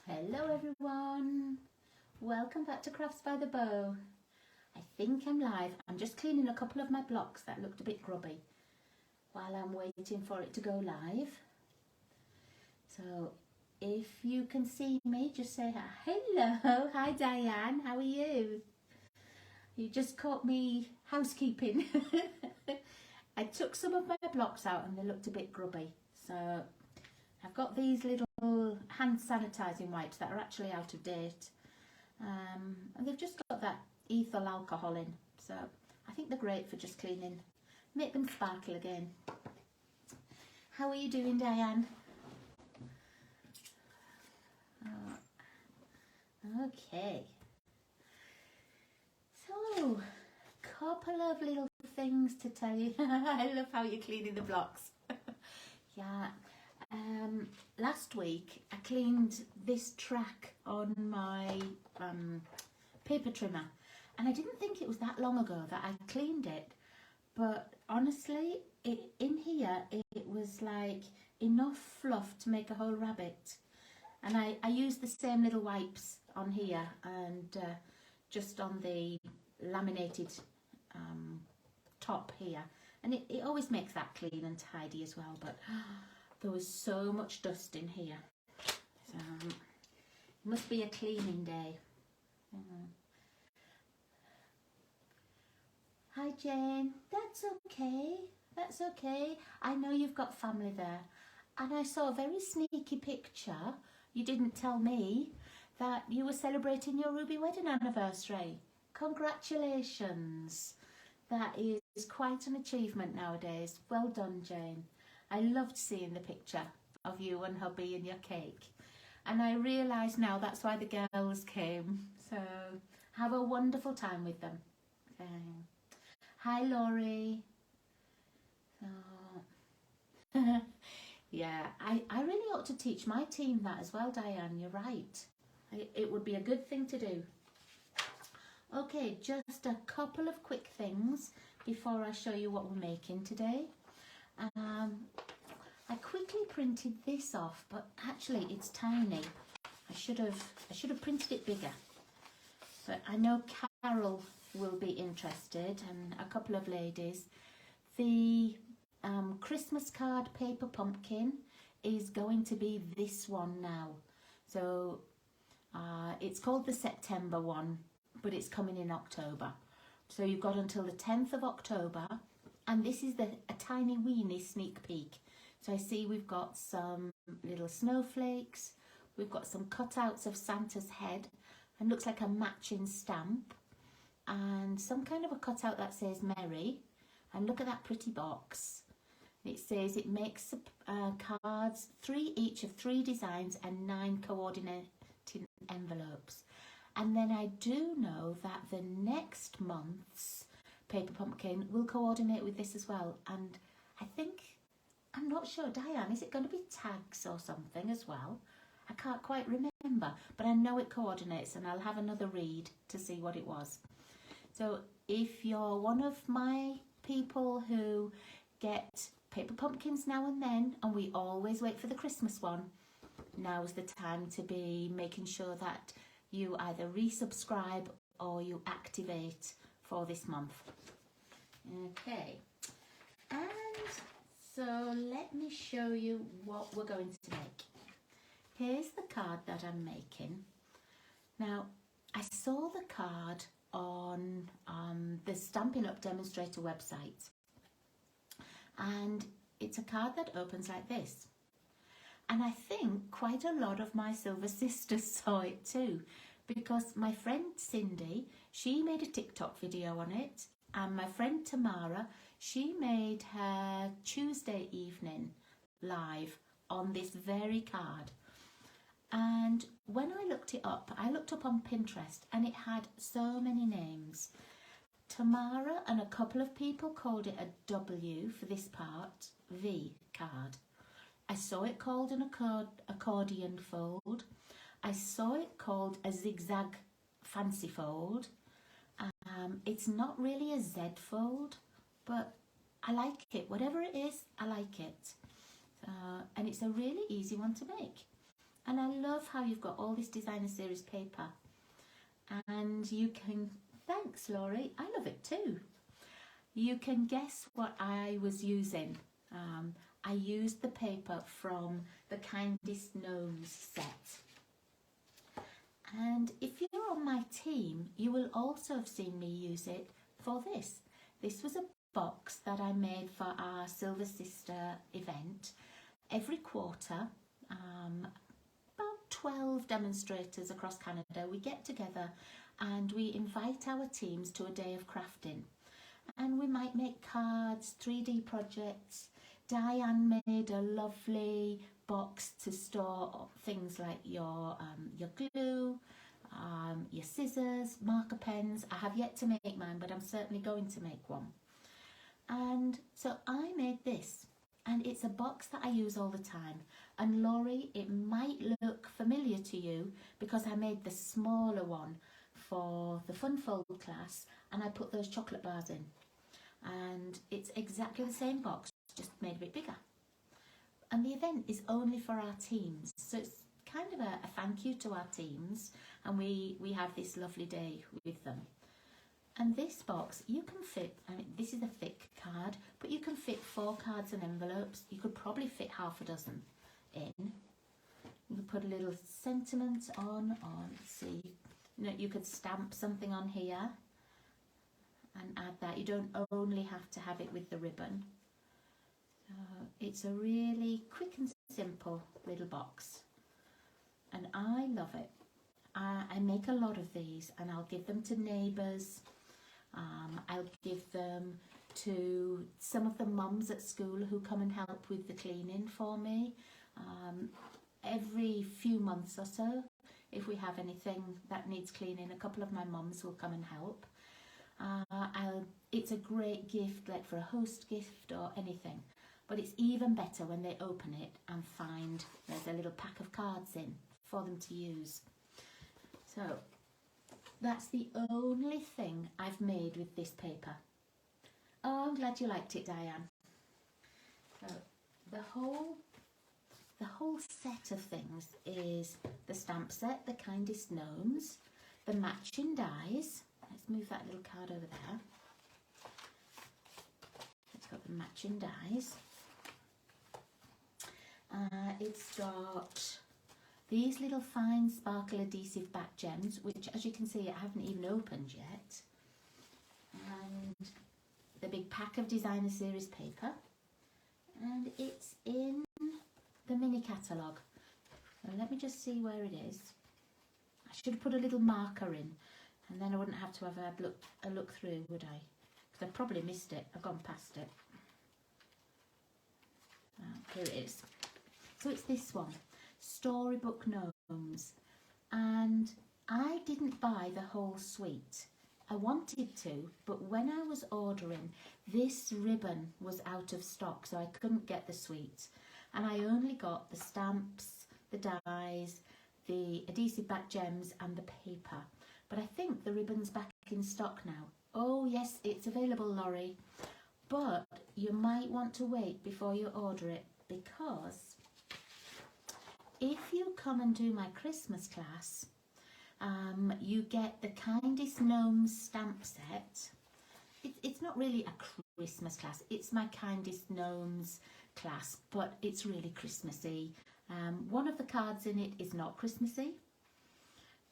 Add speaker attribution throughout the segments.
Speaker 1: Hello everyone, welcome back to Crafts by the Bow. I think I'm live. I'm just cleaning a couple of my blocks that looked a bit grubby while I'm waiting for it to go live. So if you can see me, just say hello. Hi Diane, how are you? You just caught me housekeeping. I took some of my blocks out and they looked a bit grubby, so I've got these little hand sanitizing wipes that are actually out of date, and they've just got that ethyl alcohol in, so I think they're great for just cleaning, make them sparkle again. How are you doing, Diane? Okay, so couple of little things to tell you. I love how you're cleaning the blocks. Yeah. Last week I cleaned this track on my paper trimmer, and I didn't think it was that long ago that I cleaned it, but honestly in here it was like enough fluff to make a whole rabbit. And I used the same little wipes on here and just on the laminated top here, and it always makes that clean and tidy as well, but there was so much dust in here, so it must be a cleaning day. Hi Jane, that's okay, I know you've got family there, and I saw a very sneaky picture. You didn't tell me that you were celebrating your Ruby wedding anniversary. Congratulations, that is quite an achievement nowadays. Well done, Jane. I loved seeing the picture of you and hubby and your cake, and I realise now that's why the girls came, so have a wonderful time with them. Hi Laurie. Yeah, I really ought to teach my team that as well, Diane, you're right. It would be a good thing to do. Okay, just a couple of quick things before I show you what we're making today. I quickly printed this off, but actually it's tiny. I should have printed it bigger. But I know Carol will be interested, and a couple of ladies. The Christmas card paper pumpkin is going to be this one now. So it's called the September one, but it's coming in October. So you've got until the 10th of October, and this is a tiny weeny sneak peek. So I see we've got some little snowflakes, we've got some cutouts of Santa's head, and looks like a matching stamp, and some kind of a cutout that says Merry, and look at that pretty box. It says it makes cards, 3 each of 3 designs and 9 coordinating envelopes. And then I do know that the next month's paper pumpkin will coordinate with this as well, and I think, I'm not sure, Diane, is it going to be tags or something as well? I can't quite remember, but I know it coordinates, and I'll have another read to see what it was. So if you're one of my people who get paper pumpkins now and then, and we always wait for the Christmas one, now's the time to be making sure that you either resubscribe or you activate for this month. Okay, and so let me show you what we're going to make. Here's the card that I'm making. Now, I saw the card on the Stampin Up demonstrator website, and it's a card that opens like this. And I think quite a lot of my Silver Sisters saw it too, because my friend Cindy, she made a TikTok video on it, and my friend Tamara, she made her Tuesday evening live on this very card. And when I looked it up, I looked up on Pinterest, and it had so many names. Tamara and a couple of people called it a W for this part, V card. I saw it called an accordion fold. I saw it called a zigzag fancy fold. It's not really a Z fold, but I like it. Whatever it is, I like it. And it's a really easy one to make. And I love how you've got all this designer series paper, and you can, thanks Laurie, I love it too. You can guess what I was using. I used the paper from the Kindest Gnomes set. And if you're on my team, you will also have seen me use it for this. This was a box that I made for our Silver Sister event. Every quarter, about 12 demonstrators across Canada, we get together and we invite our teams to a day of crafting. And we might make cards, 3D projects. Diane made a lovely box to store things like your glue, your scissors, marker pens. I have yet to make mine, but I'm certainly going to make one. And so I made this, and it's a box that I use all the time. And Laurie, it might look familiar to you because I made the smaller one for the Fun Fold class, and I put those chocolate bars in. And it's exactly the same box, just made a bit bigger. And the event is only for our teams, so it's kind of a thank you to our teams, and we have this lovely day with them. And this box, you can fit, I mean, this is a thick card, but you can fit 4 cards and envelopes. You could probably fit half a dozen in. You could put a little sentiment on, or let's see, you know, you could stamp something on here and add that. You don't only have to have it with the ribbon. It's a really quick and simple little box, and I love it. I make a lot of these, and I'll give them to neighbours. I'll give them to some of the mums at school who come and help with the cleaning for me. Every few months or so, if we have anything that needs cleaning, a couple of my mums will come and help. It's a great gift, like for a host gift or anything. But it's even better when they open it and find there's a little pack of cards in for them to use. So that's the only thing I've made with this paper. Oh, I'm glad you liked it, Diane. So the whole set of things is the stamp set, the Kindest Gnomes, the matching dies. Let's move that little card over there. It's got the matching dies. It's got these little fine sparkle adhesive back gems, which, as you can see, I haven't even opened yet. And the big pack of designer series paper. And it's in the mini catalogue. So let me just see where it is. I should have put a little marker in, and then I wouldn't have to have a look through, would I? Because I probably missed it. I've gone past it. Here it is. So it's this one, Storybook Gnomes. And I didn't buy the whole suite. I wanted to, but when I was ordering, this ribbon was out of stock, so I couldn't get the suite. And I only got the stamps, the dies, the adhesive back gems and the paper. But I think the ribbon's back in stock now. Oh yes, it's available, Laurie. But you might want to wait before you order it, because if you come and do my Christmas class, you get the Kindest Gnomes stamp set. It's not really a Christmas class, it's my Kindest Gnomes class, but it's really Christmassy. One of the cards in it is not Christmassy,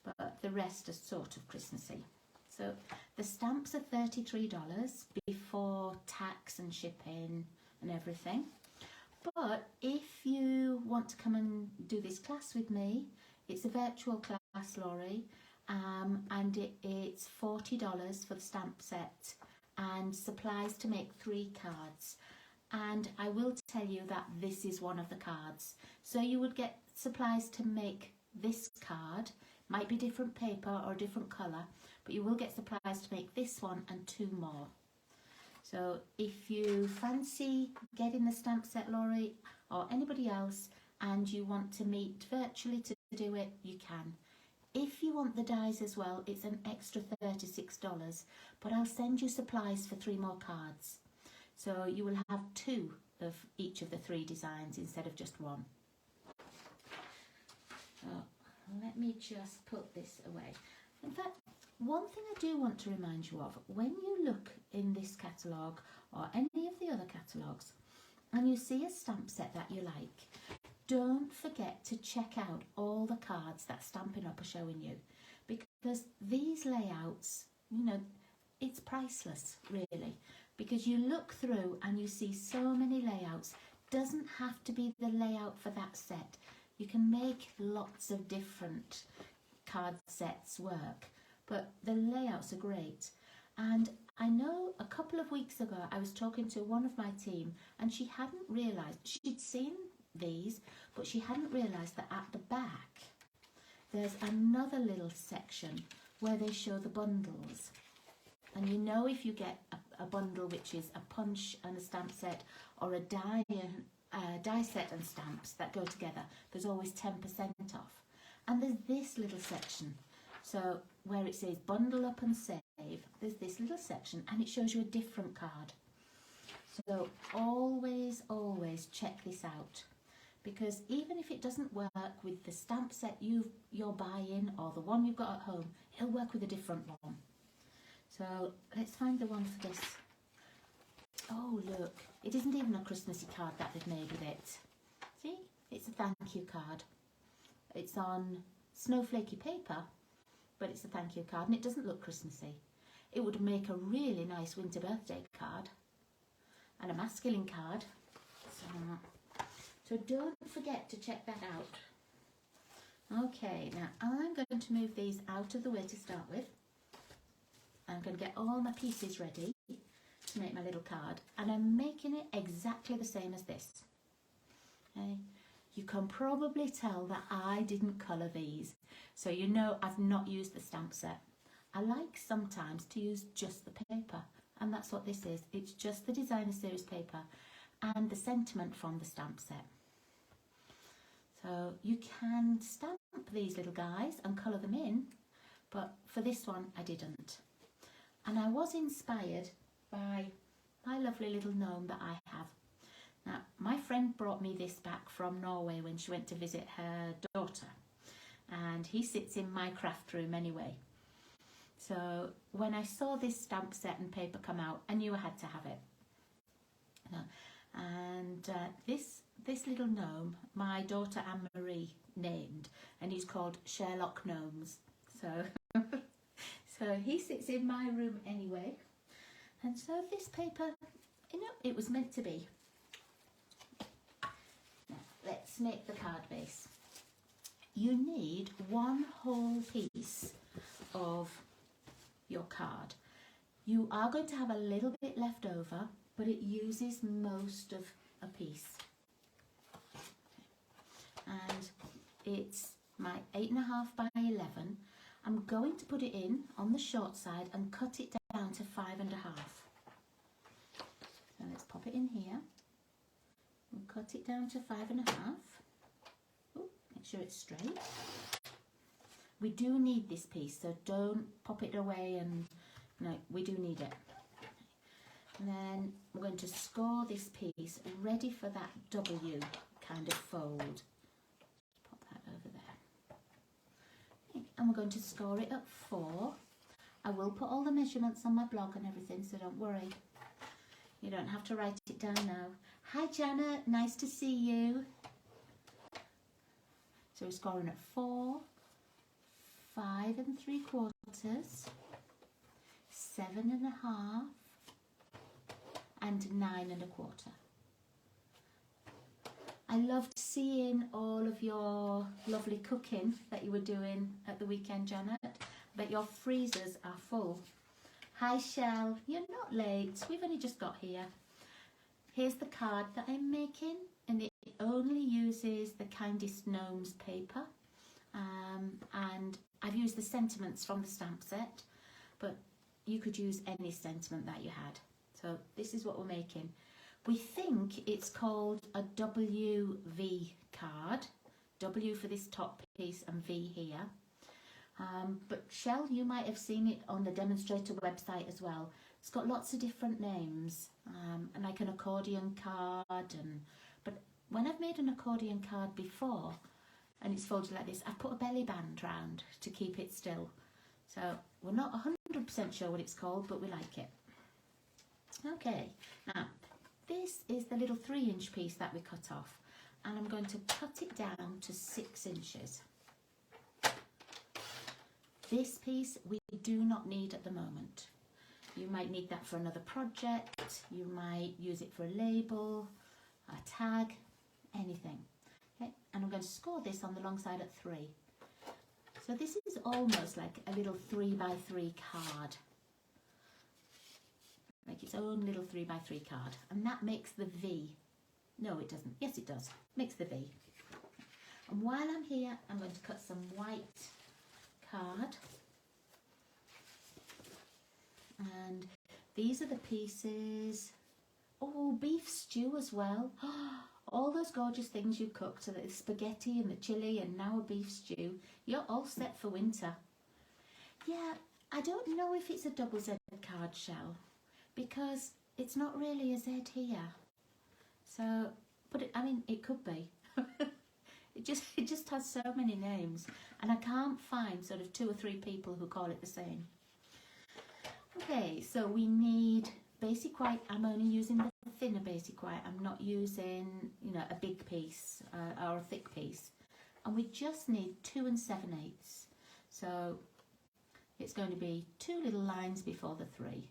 Speaker 1: but the rest are sort of Christmassy. So the stamps are $33 before tax and shipping and everything. But if you want to come and do this class with me, it's a virtual class, Laurie, and it's $40 for the stamp set and supplies to make 3 cards. And I will tell you that this is one of the cards. So you would get supplies to make this card, might be different paper or different colour, but you will get supplies to make this one and 2 more. So if you fancy getting the stamp set, Laurie, or anybody else, and you want to meet virtually to do it, you can. If you want the dies as well, it's an extra $36, but I'll send you supplies for 3 more cards. So you will have 2 of each of the 3 designs instead of just 1. let me just put this away. In fact, one thing I do want to remind you of, when you look in this catalogue or any of the other catalogues and you see a stamp set that you like, don't forget to check out all the cards that Stampin' Up are showing you, because these layouts, you know, it's priceless really, because you look through and you see so many layouts. Doesn't have to be the layout for that set. You can make lots of different card sets work, but the layouts are great. And I know a couple of weeks ago I was talking to one of my team and she hadn't realised, she'd seen these, but she hadn't realised that at the back there's another little section where they show the bundles. And you know, if you get a bundle which is a punch and a stamp set, or a die set and stamps that go together, there's always 10% off. And there's this little section, so where it says bundle up and save, there's this little section and it shows you a different card. So always check this out, because even if it doesn't work with the stamp set you're buying or the one you've got at home, it'll work with a different one. So let's find the one for this. Oh look, it isn't even a Christmassy card that they've made with it. See, it's a thank you card. It's on snowflakey paper, but it's a thank you card and it doesn't look Christmassy. It would make a really nice winter birthday card and a masculine card. So don't forget to check that out. Okay, now I'm going to move these out of the way to start with. I'm going to get all my pieces ready to make my little card, and I'm making it exactly the same as this. Okay. You can probably tell that I didn't colour these, so you know I've not used the stamp set. I like sometimes to use just the paper, and that's what this is. It's just the designer series paper and the sentiment from the stamp set. So you can stamp these little guys and colour them in, but for this one I didn't. And I was inspired by my lovely little gnome that I have. Now, my friend brought me this back from Norway when she went to visit her daughter, and he sits in my craft room anyway. So when I saw this stamp set and paper come out, I knew I had to have it. And this little gnome, my daughter Anne-Marie named, and he's called Sherlock Gnomes. So he sits in my room anyway. And so this paper, you know, it was meant to be. Now, let's make the card base. You need one whole piece of your card. You are going to have a little bit left over, but it uses most of a piece. And it's my 8.5 by 11. I'm going to put it in on the short side and cut it down to 5.5. So let's pop it in here and cut it down to 5.5. Ooh, make sure it's straight. We do need this piece, so don't pop it away, and no, we do need it. And then we're going to score this piece ready for that W kind of fold. Pop that over there. And we're going to score it at 4. I will put all the measurements on my blog and everything, so don't worry. You don't have to write it down now. Hi Janet, nice to see you. So we're scoring at 4, 5 3/4, 7.5, and 9.25. I loved seeing all of your lovely cooking that you were doing at the weekend, Janet. But your freezers are full. Hi Shell, you're not late. We've only just got here. Here's the card that I'm making, and it only uses the Kindest Gnomes paper. And I've used the sentiments from the stamp set, but you could use any sentiment that you had. So this is what we're making. We think it's called a WV card. W for this top piece and V here. But Shell, you might have seen it on the demonstrator website as well. It's got lots of different names, and like an accordion card. But when I've made an accordion card before, and it's folded like this. I've put a belly band round to keep it still. So we're not 100% sure what it's called, but we like it. Okay, now this is the little 3-inch piece that we cut off, and I'm going to cut it down to 6 inches. This piece we do not need at the moment. You might need that for another project, you might use it for a label, a tag, anything. Okay, and I'm going to score this on the long side at 3. So this is almost like a little 3x3 card. Like its own little 3x3 card. And that makes the V. No, it doesn't. Yes, it does. Makes the V. And while I'm here, I'm going to cut some white card. And these are the pieces. Oh, beef stew as well. All those gorgeous things you cooked, so the spaghetti and the chili and now a beef stew. You're all set for winter. Yeah, I don't know if it's a double Z card shell because it's not really a Z here. So, but I mean, it could be. It just has so many names, and I can't find sort of 2 or 3 people who call it the same. Okay, so we need basic white. I'm only using the thinner basic white. I'm not using, you know, a big piece or a thick piece. And we just need 2 7/8. So it's going to be 2 little lines before the 3.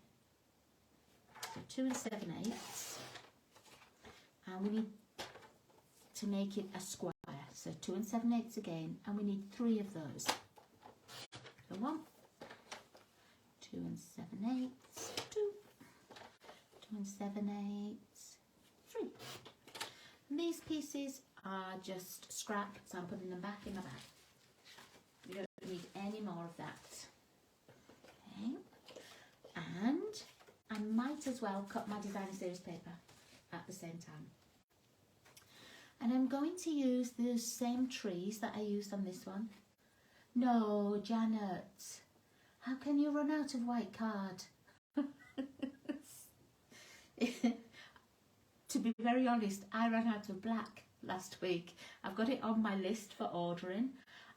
Speaker 1: So 2 7/8. And we need to make it a square. So 2 7/8 again, and we need 3 of those. So 1, 2 7/8, 2, 2 7/8, 3. And these pieces are just scrap, so I'm putting them back in my bag. We don't need any more of that. Okay. And I might as well cut my designer series paper at the same time. And I'm going to use those same trees that I used on this one. No, Janet, how can you run out of white card? To be very honest, I ran out of black last week. I've got it on my list for ordering.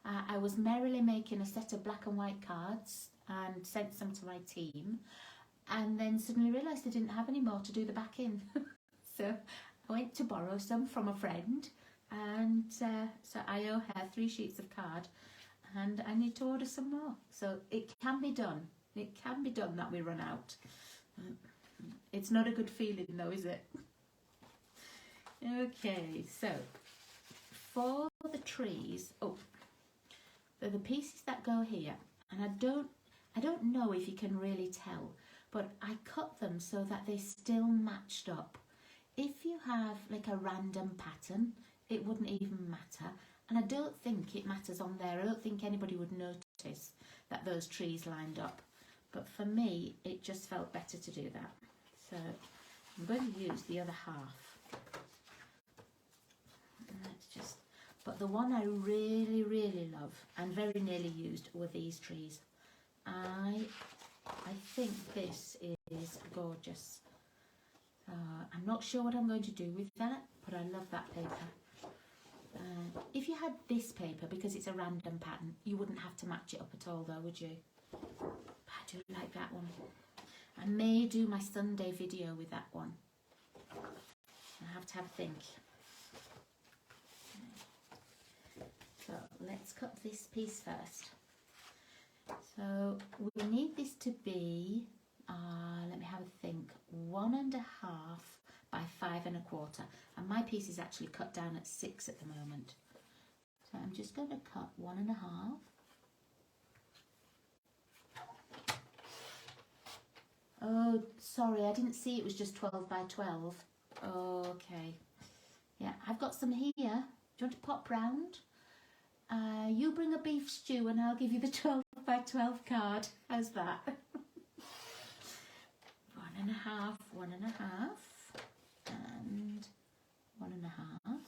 Speaker 1: I was merrily making a set of black and white cards and sent some to my team, and then suddenly realised I didn't have any more to do the back in. So I went to borrow some from a friend, and so I owe her 3 sheets of card, and I need to order some more. So it can be done. It can be done that we run out. It's not a good feeling though, is it? Okay, so for the trees, they're the pieces that go here, and I don't know if you can really tell, but I cut them so that they still matched up. If you have like a random pattern, it wouldn't even matter. And I don't think it matters on there. I don't think anybody would notice that those trees lined up. But for me, it just felt better to do that. So I'm going to use the other half. And that's just, but the one I really, really love and very nearly used were these trees. I think this is gorgeous. I'm not sure what I'm going to do with that, but I love that paper. If you had this paper, because it's a random pattern, you wouldn't have to match it up at all though, would you? But I do like that one. I may do my Sunday video with that one. I have to have a think. So let's cut this piece first. So we need this to be, let me have a think, 1.5 by 5 1/4. And my piece is actually cut down at 6 at the moment. So I'm just going to cut 1.5. Oh, sorry, I didn't see it was just 12 by 12. Okay. Yeah, I've got some here. Do you want to pop round? You bring a beef stew and I'll give you the 12 by 12 card. How's that? 1.5, 1.5, and 1.5.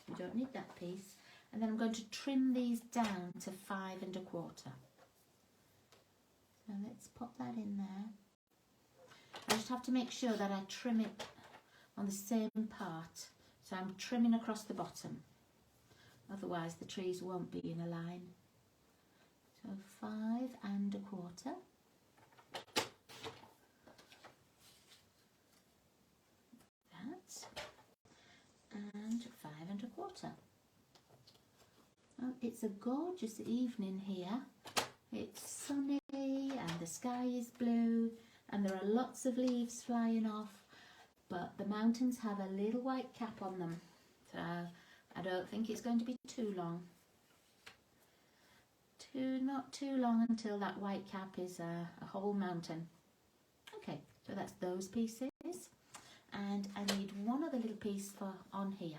Speaker 1: We don't need that piece. And then I'm going to trim these down to 5 1/4. So let's pop that in there. I just have to make sure that I trim it on the same part. So I'm trimming across the bottom. otherwise the trees won't be in a line. So 5 1/4. That. And 5 1/4. Oh, it's a gorgeous evening here. It's sunny and the sky is blue and there are lots of leaves flying off, but the mountains have a little white cap on them, so I don't think it's going to be too long. Not too long until that white cap is a whole mountain. Okay, so that's those pieces, and I need one other little piece for on here.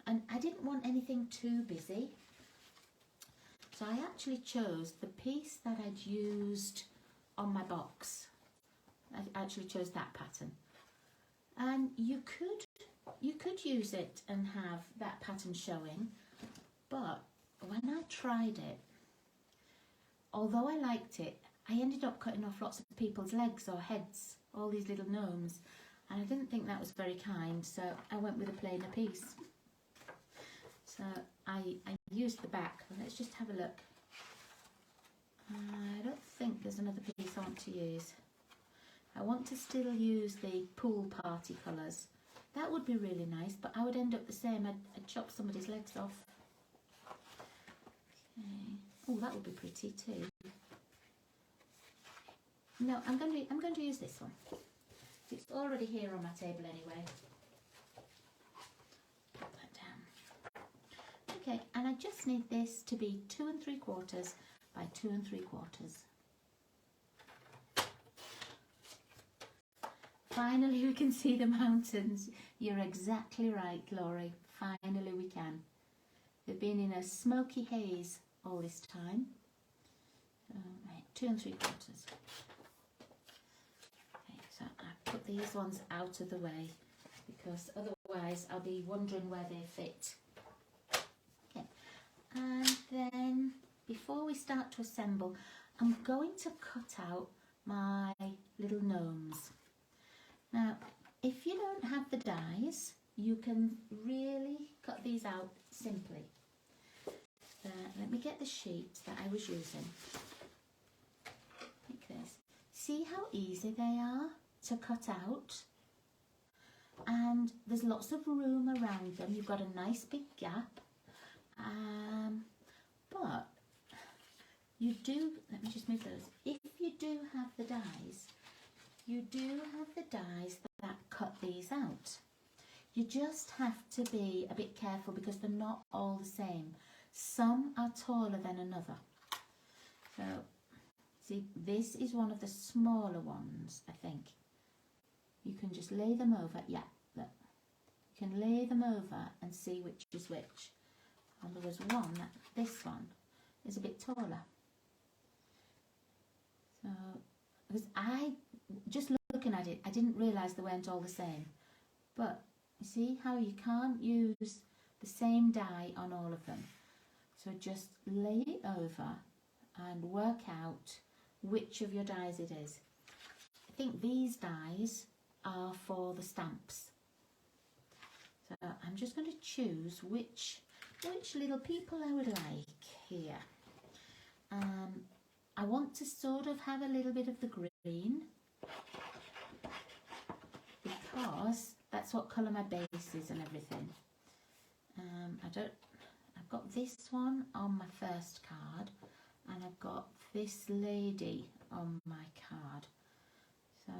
Speaker 1: And I didn't want anything too busy, so I actually chose the piece that I'd used on my box. I actually chose that pattern, and you could use it and have that pattern showing, but when I tried it, although I liked it, I ended up cutting off lots of people's legs or heads, all these little gnomes, and I didn't think that was very kind, so I went with a plainer piece. So I used the back. Let's just have a look. I don't think there's another piece I want to use. I want to still use the pool party colours. That would be really nice, but I would end up the same. I'd chop somebody's legs off. Okay. Oh, that would be pretty too. No, I'm going to use this one. It's already here on my table anyway. Put that down. Okay, and I just need this to be 2 3/4 by 2 3/4. Finally we can see the mountains. You're exactly right, Laurie. Finally we can. They've been in a smoky haze all this time. Right, 2 3/4. Okay, so I put these ones out of the way because otherwise I'll be wondering where they fit. Okay, and then before we start to assemble, I'm going to cut out my little gnomes. Now, if you don't have the dies, you can really cut these out simply. Let me get the sheet that I was using. Like this. See how easy they are to cut out? And there's lots of room around them. You've got a nice big gap. But you do, let me just move those. If you do have the dies, you do have the dies that cut these out. You just have to be a bit careful because they're not all the same. Some are taller than another. So, see, this is one of the smaller ones, I think. You can just lay them over. Yeah, look. You can lay them over and see which is which. And there was one, this one, is a bit taller. So, because I, just looking at it, I didn't realise they weren't all the same. But, you see how you can't use the same die on all of them. So just lay it over and work out which of your dies it is. I think these dies are for the stamps. So I'm just going to choose which little people I would like here. I want to sort of have a little bit of the green because that's what colour my base is and everything. I've got this one on my first card and I've got this lady on my card. So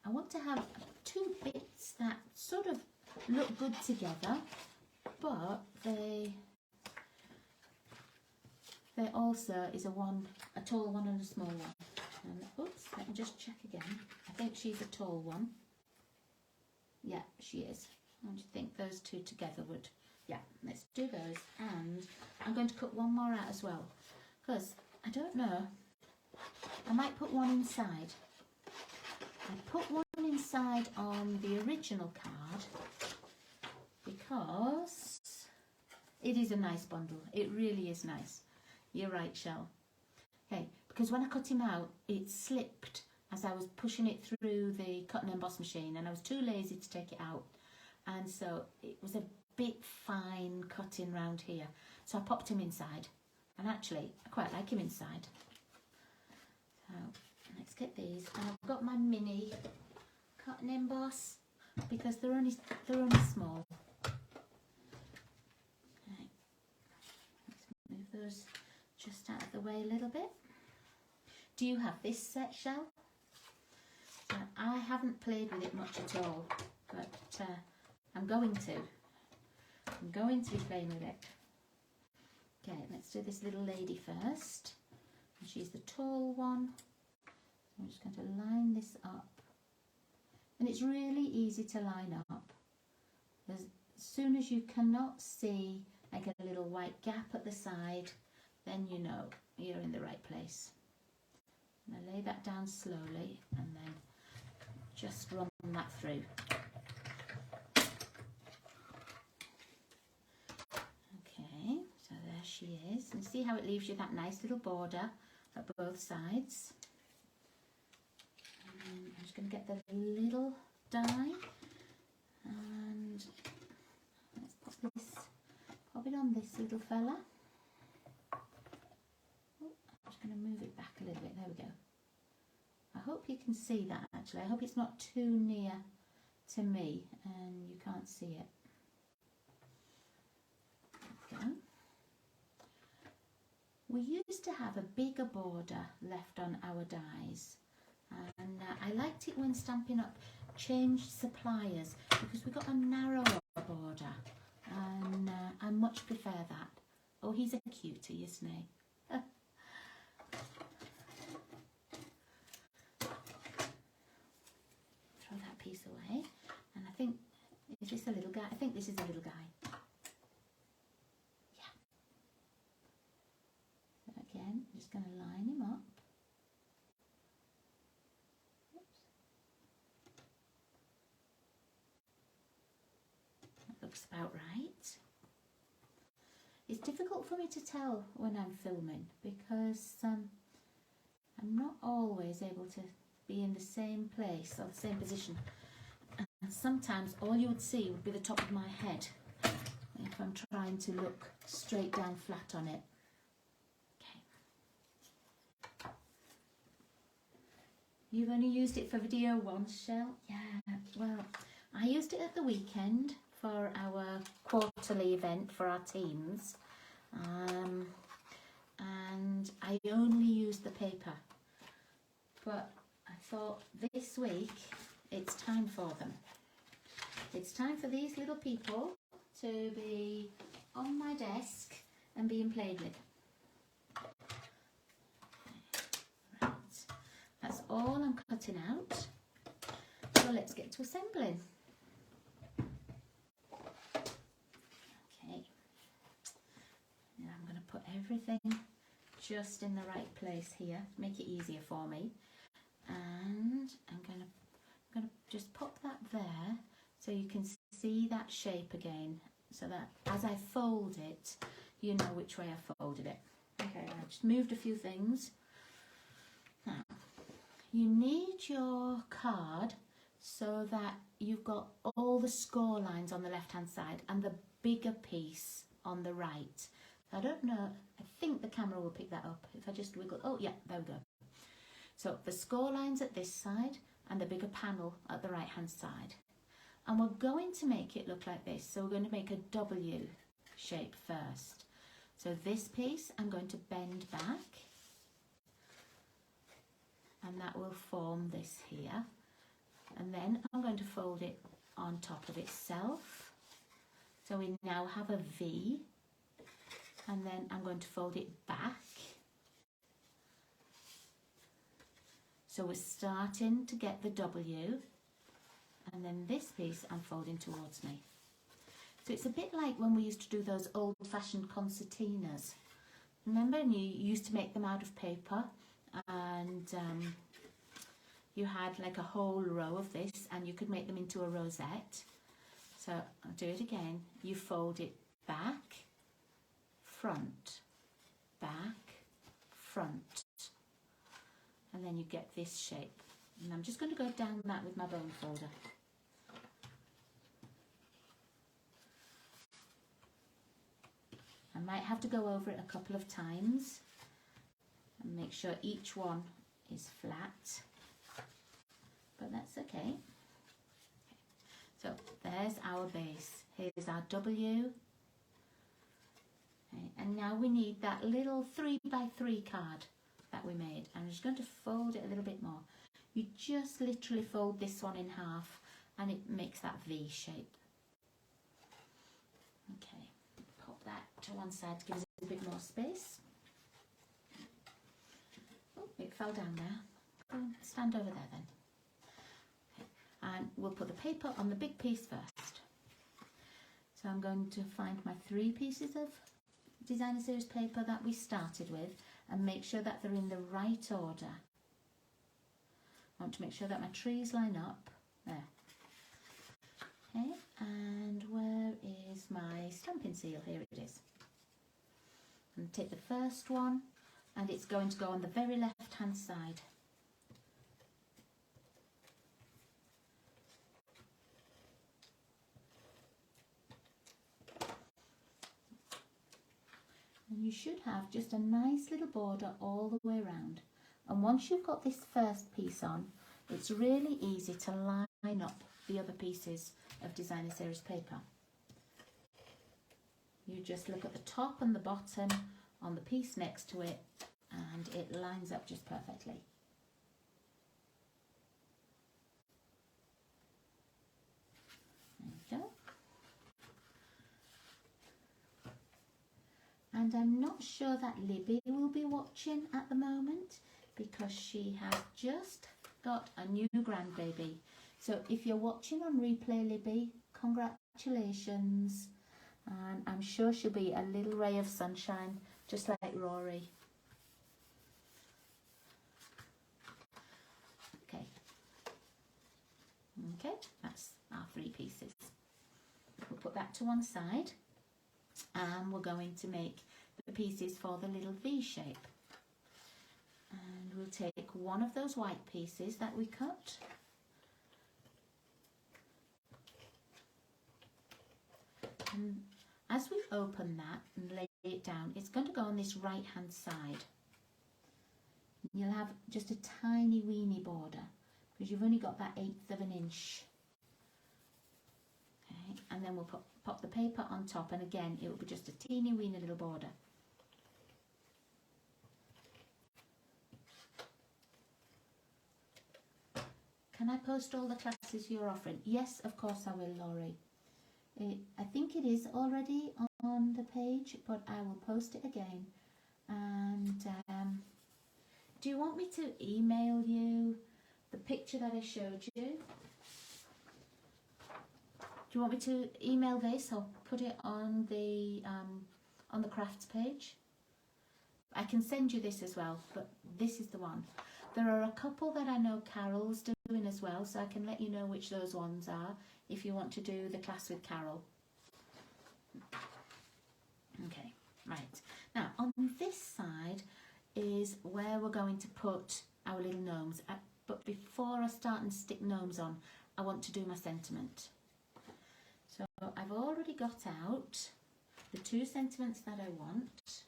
Speaker 1: I want to have 2 bits that sort of look good together, but they also is a tall one and a small one. And oops, let me just check again. I think she's a tall one. Yeah, she is. I think those 2 together would. Yeah, let's do those. And I'm going to cut one more out as well. Because, I don't know, I might put one inside. I put one inside on the original card because it is a nice bundle. It really is nice. You're right, Shell. Okay, because when I cut him out, it slipped as I was pushing it through the cut and emboss machine and I was too lazy to take it out. and so it was a bit fine cutting round here. So I popped him inside, and actually I quite like him inside. So let's get these. And I've got my mini cotton emboss because they're only small. Okay. Let's move those just out of the way a little bit. Do you have this set, Shell? So I haven't played with it much at all, but I'm going to. I'm going to be playing with it. Okay, let's do this little lady first. And she's the tall one. I'm just going to line this up. And it's really easy to line up. As soon as you cannot see like a little white gap at the side, then you know you're in the right place. And I lay that down slowly and then just run that through. Okay, so there she is. And see how it leaves you that nice little border at both sides. And I'm just going to get the little die and let's pop it on this little fella. I'm just going to move it back a little bit. There we go. I hope you can see that actually. I hope it's not too near to me and you can't see it. There we go. We used to have a bigger border left on our dies, and I liked it when Stampin' Up changed suppliers because we got a narrower border, and I much prefer that. Oh, he's a cutie, isn't he? Throw that piece away, and I think, is this a little guy? I think this is a little guy. Yeah. So again, I'm just going to line him up. Oops. That looks about right. It's difficult for me to tell when I'm filming because I'm not always able to be in the same place or the same position, and sometimes all you would see would be the top of my head if I'm trying to look straight down flat on it. Okay. You've only used it for video once, Shell? Yeah, well, I used it at the weekend for our quarterly event for our teams, and I only used the paper, but I thought this week it's time for them. It's time for these little people to be on my desk and being played with. Right, that's all I'm cutting out. So let's get to assembling. Okay, now I'm going to put everything just in the right place here, make it easier for me. And I'm going to just pop that there so you can see that shape again, so that as I fold it, you know which way I folded it. Okay, I just moved a few things. Now, you need your card so that you've got all the score lines on the left hand side and the bigger piece on the right. I don't know, I think the camera will pick that up if I just wiggle. Oh yeah, there we go. So the score lines at this side and the bigger panel at the right hand side. And we're going to make it look like this. So we're going to make a W shape first. So this piece I'm going to bend back, and that will form this here. And then I'm going to fold it on top of itself. So we now have a V, and then I'm going to fold it back. So we're starting to get the W, and then this piece I'm folding towards me. So it's a bit like when we used to do those old-fashioned concertinas. Remember, and you used to make them out of paper, and you had like a whole row of this, and you could make them into a rosette. So I'll do it again. You fold it back, front, back, front. And then you get this shape. And I'm just going to go down that with my bone folder. might have to go over it a couple of times and make sure each one is flat, but that's okay. So there's our base. Here's our W. Okay, and now we need that little 3x3 card that we made. I'm just going to fold it a little bit more. You just literally fold this one in half and it makes that V shape. Okay, pop that to one side to give us a bit more space. Oh, it fell down there. Go and stand over there then. Okay. And we'll put the paper on the big piece first. So I'm going to find my 3 pieces of Designer Series paper that we started with and make sure that they're in the right order. I want to make sure that my trees line up. There. Okay, and where is my stamping seal? Here it is. And take the first one, and it's going to go on the very left hand side. And you should have just a nice little border all the way around. And once you've got this first piece on, it's really easy to line up the other pieces of Designer Series paper. You just look at the top and the bottom on the piece next to it and it lines up just perfectly. There you go. And I'm not sure that Libby will be watching at the moment because she has just got a new grandbaby. So if you're watching on replay, Libby, congratulations. And I'm sure she'll be a little ray of sunshine, just like Rory. Okay. Okay, that's our 3 pieces. We'll put that to one side. And we're going to make the pieces for the little V shape. And we'll take one of those white pieces that we cut. And as we open that and lay it down, it's going to go on this right hand side. You'll have just a tiny weeny border because you've only got that 1/8 of an inch. Okay, and then we'll pop the paper on top, and again it will be just a teeny weeny little border. Can I post all the classes you're offering? Yes, of course I will, Laurie. I think it is already on the page, but I will post it again. And do you want me to email you the picture that I showed you? Do you want me to email this or put it on the crafts page? I can send you this as well, but this is the one. There are a couple that I know Carol's doing as well, so I can let you know which those ones are if you want to do the class with Carol. Okay, right. Now on this side is where we're going to put our little gnomes. But before I start and stick gnomes on, I want to do my sentiment. So I've already got out the 2 sentiments that I want.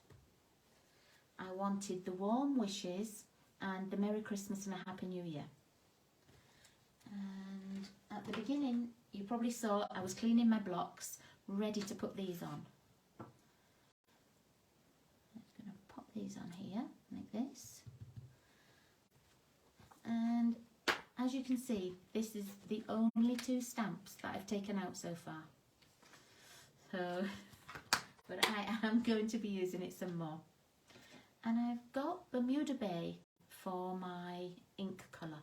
Speaker 1: I wanted the warm wishes and the Merry Christmas and a Happy New Year. And at the beginning, you probably saw I was cleaning my blocks, ready to put these on. I'm just going to pop these on here, like this. And as you can see, this is the only 2 stamps that I've taken out so far. So, but I am going to be using it some more. And I've got Bermuda Bay for my ink colour,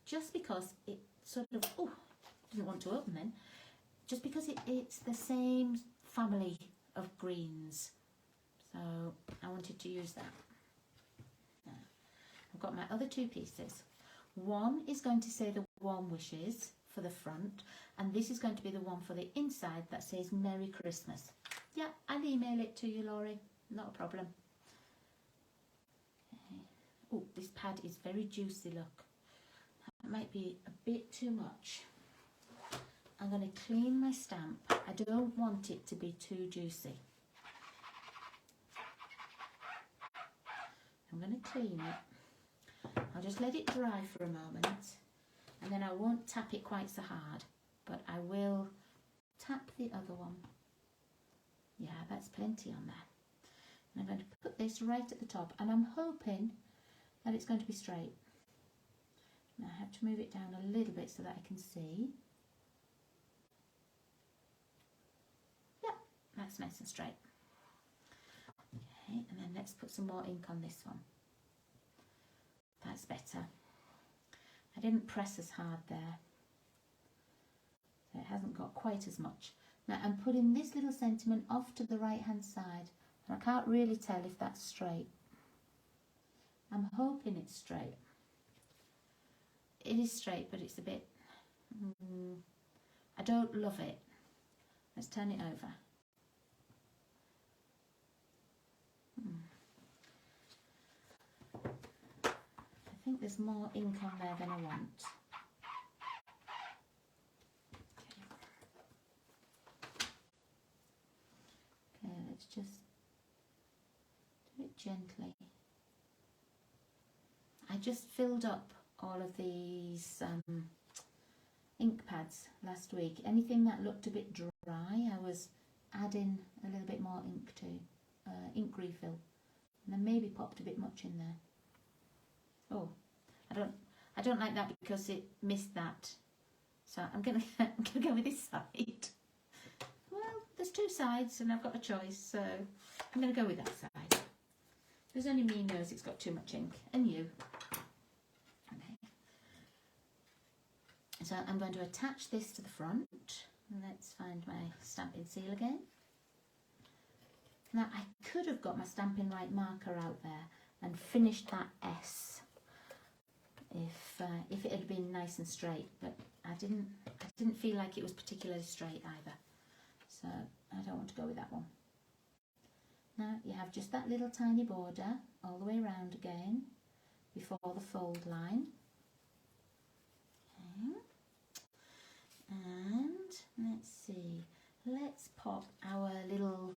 Speaker 1: just because it sort of, oh, didn't want to open then, just because it's the same family of greens, so I wanted to use that. Now, I've got my other 2 pieces. One is going to say the warm wishes for the front, and this is going to be the one for the inside that says Merry Christmas. Yeah, I'll email it to you, Laurie, not a problem. Oh, this pad is very juicy, look. That might be a bit too much. I'm going to clean my stamp. I don't want it to be too juicy. I'm going to clean it. I'll just let it dry for a moment, and then I won't tap it quite so hard, but I will tap the other one. Yeah, that's plenty on there. And I'm going to put this right at the top, and I'm hoping that it's going to be straight. Now I have to move it down a little bit so that I can see. Yep, that's nice and straight. Okay, and then let's put some more ink on this one. That's better. I didn't press as hard there, so it hasn't got quite as much. Now I'm putting this little sentiment off to the right hand side, and I can't really tell if that's straight. I'm hoping it's straight. It is straight, but it's a bit, I don't love it. Let's turn it over. I think there's more ink on there than I want. Okay, let's just do it gently. I just filled up all of these ink pads last week. Anything that looked a bit dry, I was adding a little bit more ink to, ink refill, and then maybe popped a bit much in there. Oh, I don't like that because it missed that. So I'm gonna go with this side. Well, there's two sides and I've got a choice, so I'm gonna go with that side. There's only me knows it's got too much ink, and you. Okay. So I'm going to attach this to the front. Let's find my Stampin' Seal again. Now I could have got my Stampin' Right marker out there and finished that S if it had been nice and straight, but I didn't feel like it was particularly straight either, so I don't want to go with that one. Now you have just that little tiny border all the way around again before the fold line. Okay. And let's see, let's pop our little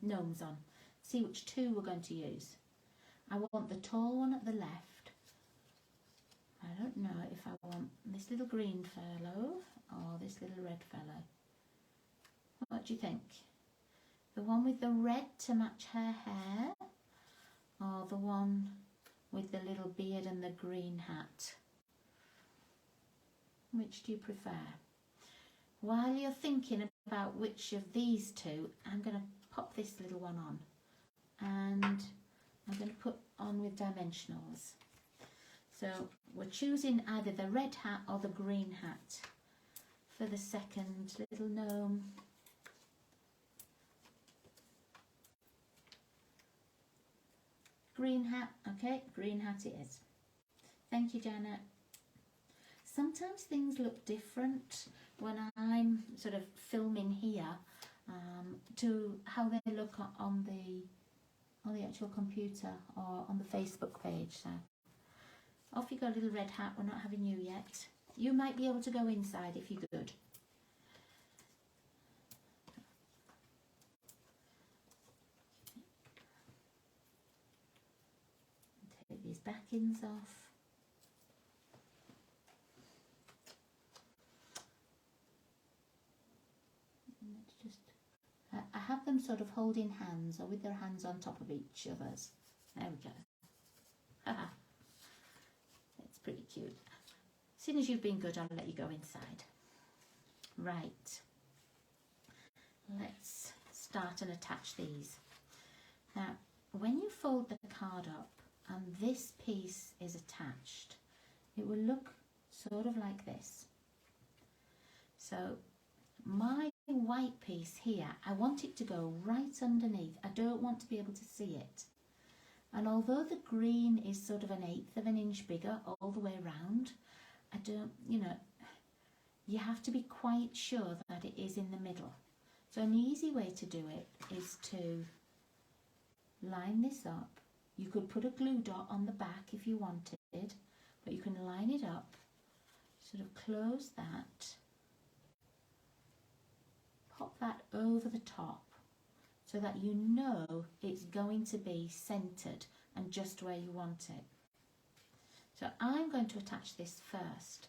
Speaker 1: gnomes on. See which two we're going to use. I want the tall one at the left. I don't know if I want this little green fellow or this little red fellow. What do you think? The one with the red to match her hair, or the one with the little beard and the green hat? Which do you prefer? While you're thinking about which of these two, I'm going to pop this little one on, and I'm going to put on with dimensionals. So we're choosing either the red hat or the green hat for the second little gnome. Green hat, okay, green hat it is. Thank you, Janet. Sometimes things look different when I'm sort of filming here to how they look on the actual computer or on the Facebook page. So off you go, little red hat. We're not having you yet. You might be able to go inside if you're good. Take these backings off. Let's just, I have them sort of holding hands or with their hands on top of each other's. There we go. Haha. It's pretty cute. As soon as you've been good, I'll let you go inside. Right. Let's start and attach these. Now, when you fold the card up and this piece is attached, it will look sort of like this. So my white piece here, I want it to go right underneath. I don't want to be able to see it. And although the green is sort of 1/8 of an inch bigger all the way around, I don't, you have to be quite sure that it is in the middle. So an easy way to do it is to line this up. You could put a glue dot on the back if you wanted, but you can line it up, sort of close that, pop that over the top so that you know it's going to be centered and just where you want it. So I'm going to attach this first.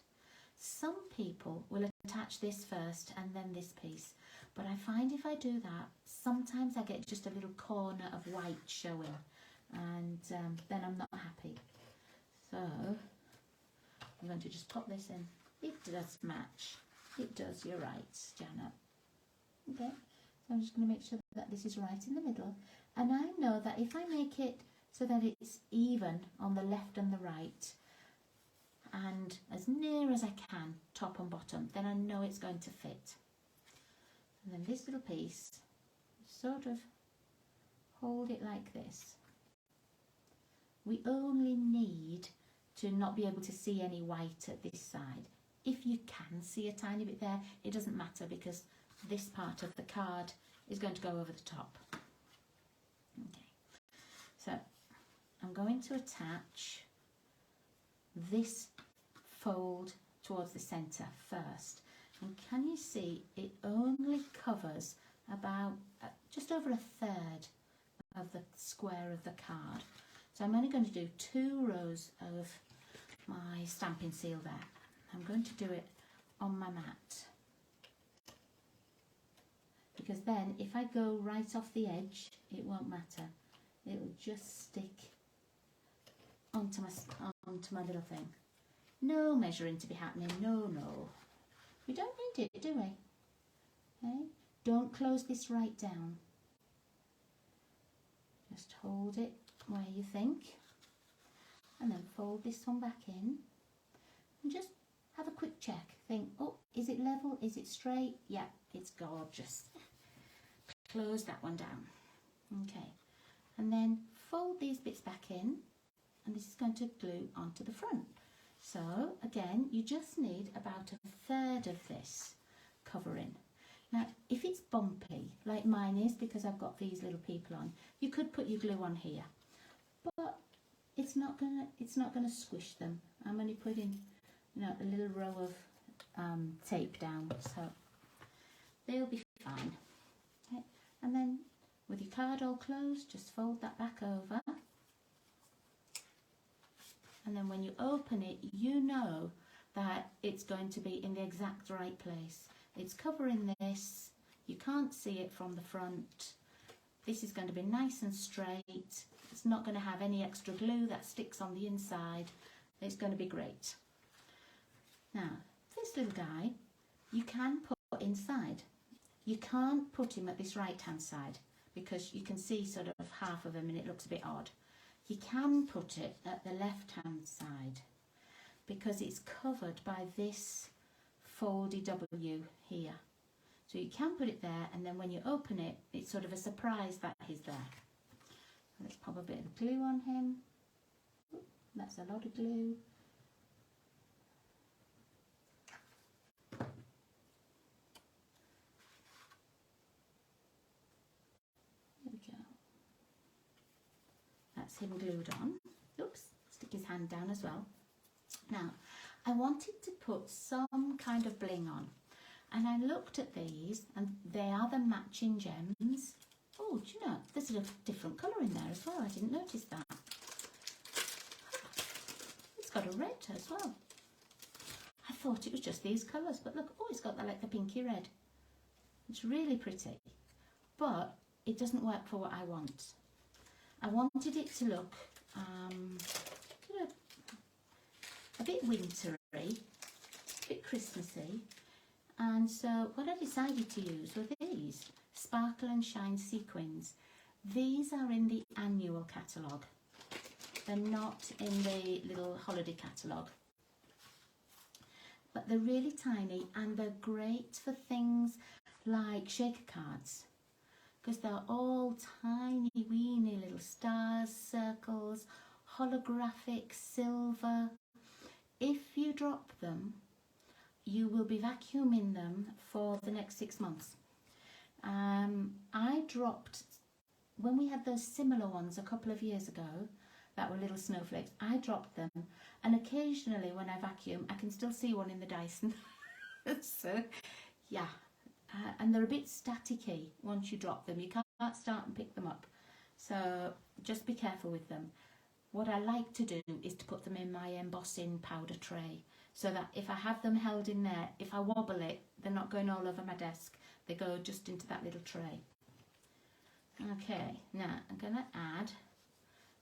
Speaker 1: Some people will attach this first and then this piece, but I find if I do that, sometimes I get just a little corner of white showing, and then I'm not happy. So I'm going to just pop this in. It does match. It does, you're right, Janet. Okay, so I'm just going to make sure that this is right in the middle. And I know that if I make it so that it's even on the left and the right, and as near as I can, top and bottom, then I know it's going to fit. And then this little piece, sort of hold it like this. We only need to not be able to see any white at this side. If you can see a tiny bit there, it doesn't matter, because this part of the card is going to go over the top. Okay, so I'm going to attach this fold towards the centre first, and can you see it only covers about just over a third of the square of the card. So I'm only going to do 2 rows of my stamping seal there. I'm going to do it on my mat, because then if I go right off the edge, it won't matter. It will just stick onto my little thing. No measuring to be happening. No. We don't need it, do we? Okay. Don't close this right down. Just hold it where you think, and then fold this one back in, and just have a quick check. Think, oh, is it level? Is it straight? Yeah, it's gorgeous. Close that one down. Okay, and then fold these bits back in, and this is going to glue onto the front. So again, you just need about a third of this covering. Now, if it's bumpy, like mine is, because I've got these little people on, you could put your glue on here, but it's not gonna squish them. I'm only putting, a little row of tape down, so they'll be fine. Okay. And then with your card all closed, just fold that back over. And then when you open it, you know that it's going to be in the exact right place. It's covering this. You can't see it from the front. This is going to be nice and straight. It's not going to have any extra glue that sticks on the inside. It's going to be great. Now, this little guy, you can put inside. You can't put him at this right-hand side, because you can see sort of half of him and it looks a bit odd. You can put it at the left-hand side, because it's covered by this foldy W here. So you can put it there, and then when you open it, it's sort of a surprise that he's there. Let's pop a bit of glue on him. That's a lot of glue. There we go. That's him glued on. Oops, stick his hand down as well. Now, I wanted to put some kind of bling on, and I looked at these, and they are the matching gems. Oh, do you know, there's a different colour in there as well. I didn't notice that. It's got a red as well. I thought it was just these colours, but look, oh, it's got that like the pinky red. It's really pretty, but it doesn't work for what I want. I wanted it to look a bit wintry, a bit Christmassy, and so what I decided to use were these Sparkle and Shine sequins. These are in the annual catalogue. They're not in the little holiday catalogue. But they're really tiny, and they're great for things like shaker cards, because they're all tiny, weeny little stars, circles, holographic, silver. If you drop them, you will be vacuuming them for the next 6 months. I dropped, when we had those similar ones a couple of years ago, that were little snowflakes, I dropped them, and occasionally when I vacuum, I can still see one in the Dyson. So, yeah, and they're a bit staticky once you drop them. You start and pick them up. So just be careful with them. What I like to do is to put them in my embossing powder tray, so that if I have them held in there, if I wobble it, they're not going all over my desk. They go just into that little tray. Okay, now I'm going to add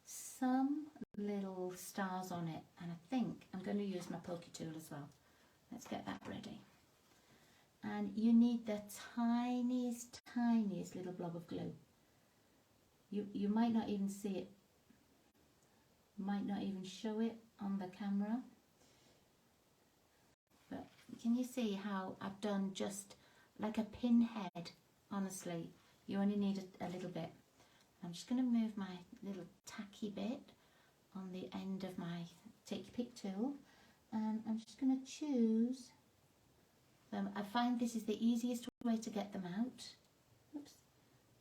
Speaker 1: some little stars on it, and I think I'm going to use my pokey tool as well. Let's get that ready. And you need the tiniest little blob of glue. You might not even see it, might not even show it on the camera, but can you see how I've done just like a pinhead? Honestly, you only need a little bit. I'm just going to move my little tacky bit on the end of my take your pick tool, and I'm just going to choose them. I find this is the easiest way to get them out. Oops.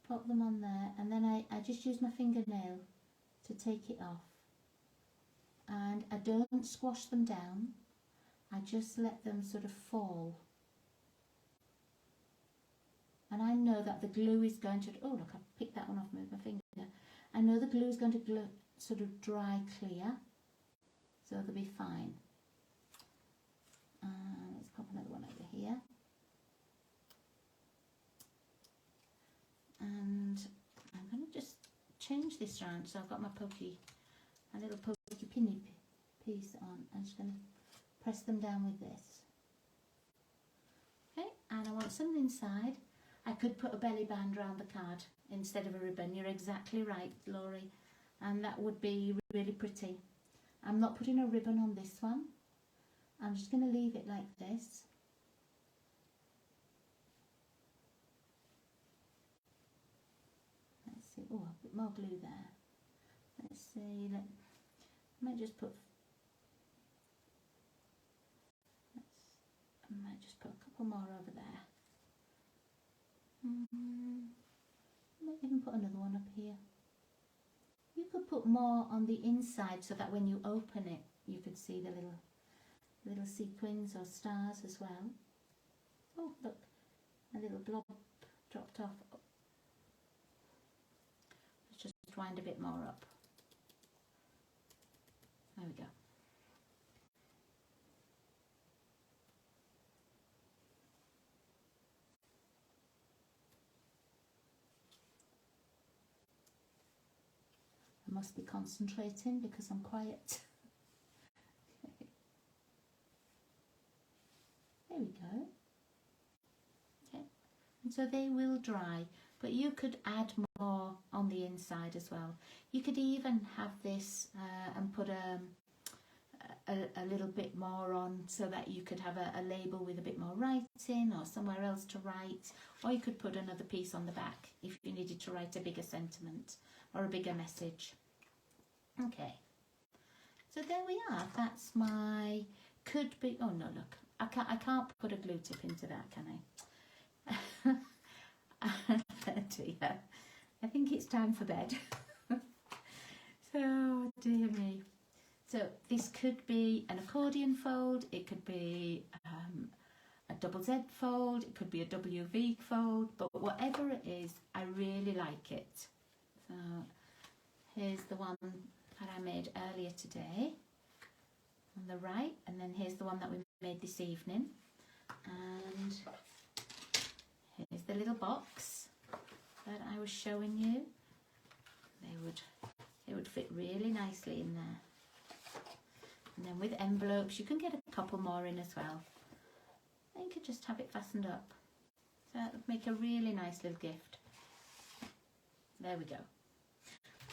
Speaker 1: Pop them on there, and then I just use my fingernail to take it off, and I don't squash them down, I just let them sort of fall. And I know that the glue is going to, oh look, I picked that one off with my finger. I know the glue is going to sort of dry clear, so they'll be fine. Let's pop another one over here. And I'm going to just change this round, so I've got my little pokey pinny piece on. I'm just going to press them down with this. Okay, and I want some inside. I could put a belly band around the card instead of a ribbon. You're exactly right, Laurie, and that would be really pretty. I'm not putting a ribbon on this one. I'm just going to leave it like this. Let's see. Oh, a bit more glue there. Let's see. I might just put. I might just put a couple more over there. Might even put another one up here. You could put more on the inside so that when you open it, you could see the little sequins or stars as well. Oh, look, a little blob dropped off. Let's just wind a bit more up. There we go. I must be concentrating because I'm quiet. There we go. Okay, and so they will dry, but you could add more on the inside as well. You could even have this and put a little bit more on so that you could have a label with a bit more writing or somewhere else to write, or you could put another piece on the back if you needed to write a bigger sentiment or a bigger message. Okay, so there we are. That's my could be. Oh no, look, I can't put a glue tip into that, can I? Dear, I think it's time for bed. So dear me. So this could be an accordion fold. It could be a double Z fold. It could be a WV fold. But whatever it is, I really like it. So here's the one that I made earlier today on the right, and then here's the one that we made this evening, and here's the little box that I was showing you. They would fit really nicely in there, and then with envelopes you can get a couple more in as well, and you could just have it fastened up, so that would make a really nice little gift. There we go.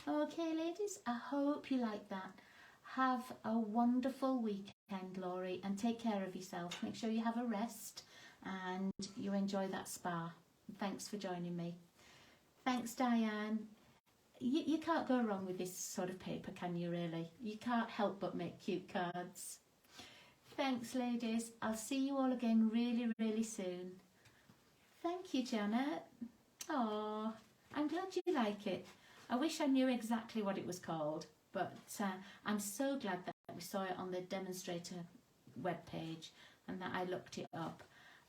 Speaker 1: Okay, ladies, I hope you like that. Have a wonderful weekend, Laurie, and take care of yourself. Make sure you have a rest and you enjoy that spa. Thanks for joining me. Thanks, Diane. You can't go wrong with this sort of paper, can you, really? You can't help but make cute cards. Thanks, ladies. I'll see you all again really, really soon. Thank you, Janet. Oh, I'm glad you like it. I wish I knew exactly what it was called, but I'm so glad that we saw it on the demonstrator webpage and that I looked it up.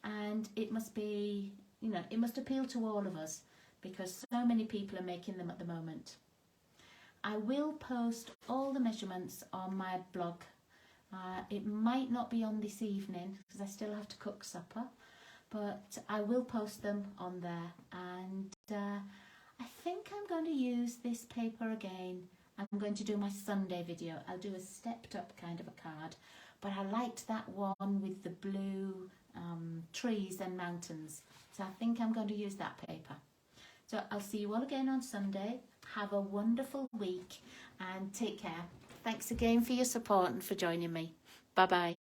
Speaker 1: And it must be, you know, it must appeal to all of us, because so many people are making them at the moment. I will post all the measurements on my blog. It might not be on this evening because I still have to cook supper, but I will post them on there. And I think I'm going to use this paper again. I'm going to do my Sunday video. I'll do a stepped up kind of a card, but I liked that one with the blue trees and mountains. So I think I'm going to use that paper. So I'll see you all again on Sunday. Have a wonderful week and take care. Thanks again for your support and for joining me. Bye-bye.